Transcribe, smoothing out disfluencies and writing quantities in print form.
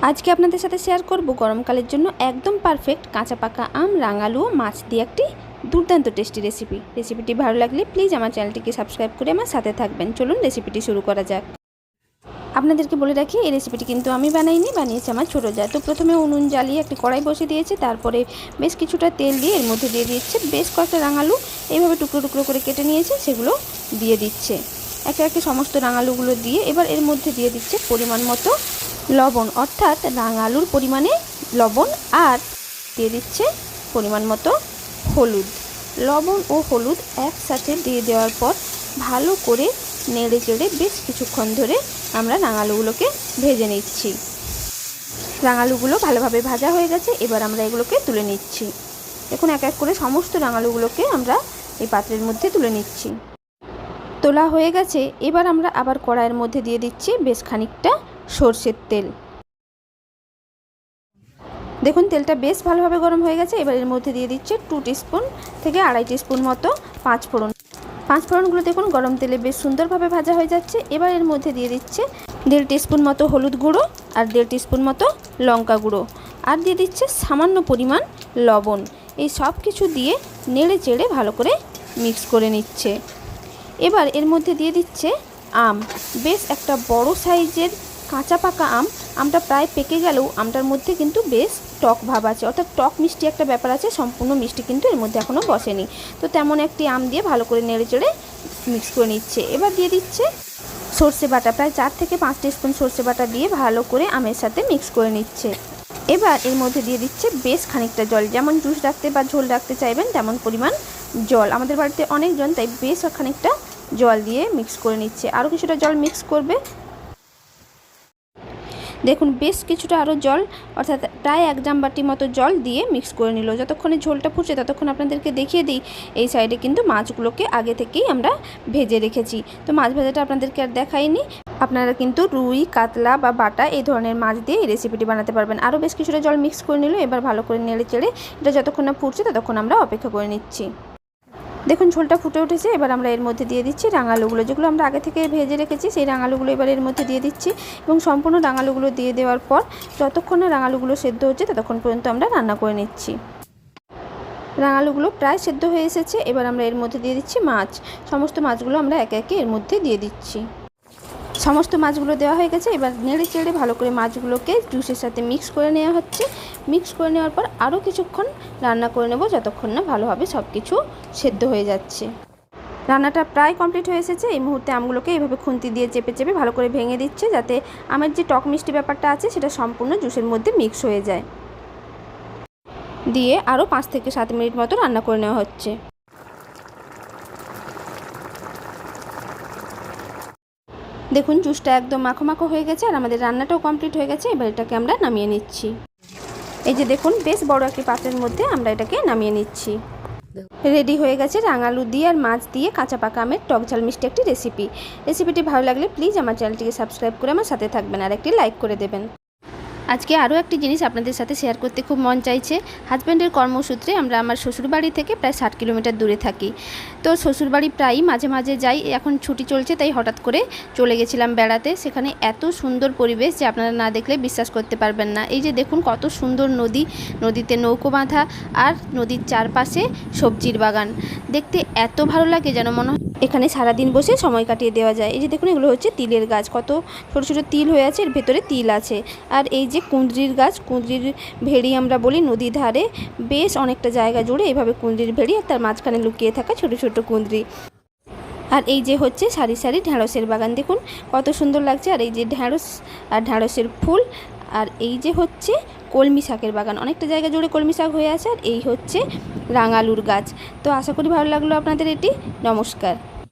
আজকে আপনাদের সাথে শেয়ার করব গরমকালের জন্য একদম পারফেক্ট কাঁচা পাকা আম, রাঙালু ও মাছ দিয়ে একটি দুর্দান্ত টেস্টি রেসিপিটি ভালো লাগলে প্লিজ আমার চ্যানেলটিকে সাবস্ক্রাইব করে আমার সাথে থাকবেন। চলুন রেসিপিটি শুরু করা যাক। আপনাদেরকে বলে রাখি, এই রেসিপিটি কিন্তু আমি বানাইনি, বানিয়েছে আমার ছোটো যা। তো প্রথমে উনুন জ্বালিয়ে একটি কড়াই বসিয়ে দিয়েছে, তারপরে বেশ কিছুটা তেল দিয়ে এর মধ্যে দিয়ে দিচ্ছে বেশ কয়েকটা রাঙালু এইভাবে টুকরো টুকরো করে কেটে নিয়েছে, সেগুলো দিয়ে দিচ্ছে। একে একে সমস্ত রাঙালুগুলো দিয়ে এবার এর মধ্যে দিয়ে দিচ্ছে পরিমাণ মতো লবণ, অর্থাৎ রাঙালুর পরিমাণে লবণ, আর দিয়ে দিচ্ছে পরিমাণ মতো হলুদ। লবণ ও হলুদ একসাথে দিয়ে দেওয়ার পর ভালো করে নেড়ে চেড়ে বেশ কিছুক্ষণ ধরে আমরা রাঙালুগুলোকে ভেজে নিচ্ছি। রাঙালুগুলো ভালোভাবে ভাজা হয়ে গেছে, এবার আমরা এগুলোকে তুলে নিচ্ছি। এখন এক এক করে সমস্ত রাঙালুগুলোকে আমরা এই পাত্রের মধ্যে তুলে নিচ্ছি। তোলা হয়ে গেছে, এবার আমরা আবার কড়াইয়ের মধ্যে দিয়ে দিচ্ছি বেশ খানিকটা সরষের তেল। দেখুন তেলটা বেশ ভালোভাবে গরম হয়ে গেছে, এবার এর মধ্যে দিয়ে দিচ্ছে 2 টিস্পুন থেকে 2.5 টিস্পুন মতো পাঁচফোড়নগুলো দেখুন গরম তেলে বেশ সুন্দরভাবে ভাজা হয়ে যাচ্ছে। এবার এর মধ্যে দিয়ে দিচ্ছে 1.5 টিস্পুন মতো হলুদ গুঁড়ো আর 1.5 টিস্পুন মতো লঙ্কা গুঁড়ো, আর দিয়ে দিচ্ছে সামান্য পরিমাণ লবণ। এই সব কিছু দিয়ে নেড়ে চেড়ে ভালো করে মিক্স করে নিচ্ছে। এবার এর মধ্যে দিয়ে দিচ্ছে আম, বেশ একটা বড় সাইজের কাঁচা পাকা আমটা প্রায় পেকে গেলেও আমটার মধ্যে কিন্তু বেশ টক ভাব আছে, অর্থাৎ টক মিষ্টি একটা ব্যাপার আছে, সম্পূর্ণ মিষ্টি কিন্তু এর মধ্যে এখনও বসেনি। তো তেমন একটি আম দিয়ে ভালো করে নেড়ে চেড়ে মিক্স করে নিচ্ছে। এবার দিয়ে দিচ্ছে সর্ষে বাটা, প্রায় 4 থেকে 5 টিস্পুন সর্ষে বাটা দিয়ে ভালো করে আমের সাথে মিক্স করে নিচ্ছে। এবার এর মধ্যে দিয়ে দিচ্ছে বেশ খানিকটা জল, যেমন জুস রাখতে বা ঝোল রাখতে চাইবেন তেমন পরিমাণ জল। আমাদের বাড়িতে অনেকজন, তাই বেশ খানিকটা জল দিয়ে মিক্স করে নিচ্ছে। আরও কিছুটা জল মিক্স করবে। দেখুন বেশ কিছুটা আরও জল, অর্থাৎ প্রায় 1 জামবাটি মতো জল দিয়ে মিক্স করে নিল। যতক্ষণে ঝোলটা ফুটছে ততক্ষণ আপনাদেরকে দেখিয়ে দিই, এই সাইডে কিন্তু মাছগুলোকে আগে থেকেই আমরা ভেজে রেখেছি। তো মাছ ভাজাটা আপনাদেরকে আর দেখাইনি। আপনারা কিন্তু রুই, কাতলা বা বাটা এই ধরনের মাছ দিয়ে এই রেসিপিটি বানাতে পারবেন। আরও বেশ কিছুটা জল মিক্স করে নিল। এবার ভালো করে নেড়ে চেড়ে এটা যতক্ষণ না ফুটছে ততক্ষণ আমরা অপেক্ষা করে নিচ্ছি। দেখুন ঝোলটা ফুটে উঠেছে, এবার আমরা এর মধ্যে দিয়ে দিচ্ছি রাঙালুগুলো, যেগুলো আমরা আগে থেকে ভেজে রেখেছি। সেই রাঙালুগুলো এবার এর মধ্যে দিয়ে দিচ্ছি এবং সম্পূর্ণ রাঙালুগুলো দিয়ে দেওয়ার পর যতক্ষণ না রাঙালুগুলো সেদ্ধ হচ্ছে ততক্ষণ পর্যন্ত আমরা রান্না করে নিচ্ছি। রাঙালুগুলো প্রায় সেদ্ধ হয়ে এসেছে, এবার আমরা এর মধ্যে দিয়ে দিচ্ছি মাছ। সমস্ত মাছগুলো আমরা একে একে এর মধ্যে দিয়ে দিচ্ছি। সমস্ত মাছগুলো দেওয়া হয়ে গেছে, এবার নেড়ে চেড়ে ভালো করে মাছগুলোকে জুসের সাথে মিক্স করে নেওয়া হচ্ছে। মিক্স করে নেওয়ার পর আরও কিছুক্ষণ রান্না করে নেব, যতক্ষণ না ভালোভাবে সব কিছু সেদ্ধ হয়ে যাচ্ছে। রান্নাটা প্রায় কমপ্লিট হয়ে এসেছে। এই মুহূর্তে আমগুলোকে এইভাবে খুন্তি দিয়ে চেপে চেপে ভালো করে ভেঙে দিচ্ছে, যাতে আমের যে টক মিষ্টি ব্যাপারটা আছে সেটা সম্পূর্ণ জুসের মধ্যে মিক্স হয়ে যায়। দিয়ে আরও 5 থেকে 7 মিনিট মতো রান্না করে নেওয়া হচ্ছে। দেখুন জুসটা একদম মাখো মাখো হয়ে গেছে আর আমাদের রান্নাটাও কমপ্লিট হয়ে গেছে। এবার এটাকে আমরা নামিয়ে নিচ্ছি। এই যে দেখুন বেশ বড় একটি পাত্রের মধ্যে আমরা এটাকে নামিয়ে নিচ্ছি। রেডি হয়ে গেছে রাঙালু দিয়ে আর মাছ দিয়ে কাঁচা পাকা আমের টক ঝাল মিষ্টি একটি রেসিপিটি ভালো লাগলে প্লিজ আমার চ্যানেলটিকে সাবস্ক্রাইব করে আমার সাথে থাকবেন আর একটি লাইক করে দেবেন। আজকে আরও একটি জিনিস আপনাদের সাথে শেয়ার করতে খুব মন চাইছে। হাজব্যান্ডের কর্মসূত্রে আমরা আমার শ্বশুরবাড়ি থেকে প্রায় 60 কিলোমিটার দূরে থাকি। তো শ্বশুরবাড়ি প্রায়ই মাঝে মাঝে যাই, এখন ছুটি চলছে তাই হঠাৎ করে চলে গেছিলাম বেড়াতে। সেখানে এত সুন্দর পরিবেশ যে আপনারা না দেখলে বিশ্বাস করতে পারবেন না। এই যে দেখুন কত সুন্দর নদী, নদীতে নৌকো বাঁধা আর নদীর চারপাশে সবজির বাগান। দেখতে এত ভালো লাগে যেন মনে হয় এখানে সারাদিন বসে সময় কাটিয়ে দেওয়া যায়। এই যে দেখুন এগুলো হচ্ছে তিলের গাছ, কত ছোটো ছোটো তিল হয়ে আছে, এর ভেতরে তিল আছে। আর এই যে কুঁদরির গাছ, কুঁদরির ভেড়ি আমরা বলি, নদী ধারে বেশ অনেকটা জায়গা জুড়ে এইভাবে কুঁদরির ভেড়ি আর তার মাঝখানে লুকিয়ে থাকা ছোট ছোট কুঁদরি। আর এই যে হচ্ছে সারি সারি ঢ্যাঁড়সের বাগান, দেখুন কত সুন্দর লাগছে। আর এই যে ঢ্যাঁড়স আর ঢ্যাঁড়সের ফুল, আর এই যে হচ্ছে কলমি শাকের বাগান, অনেকটা জায়গা জুড়ে কলমি শাক হয়ে আছে। আর এই হচ্ছে রাঙালুর গাছ। তো আশা করি ভালো লাগলো আপনাদের এটি। নমস্কার।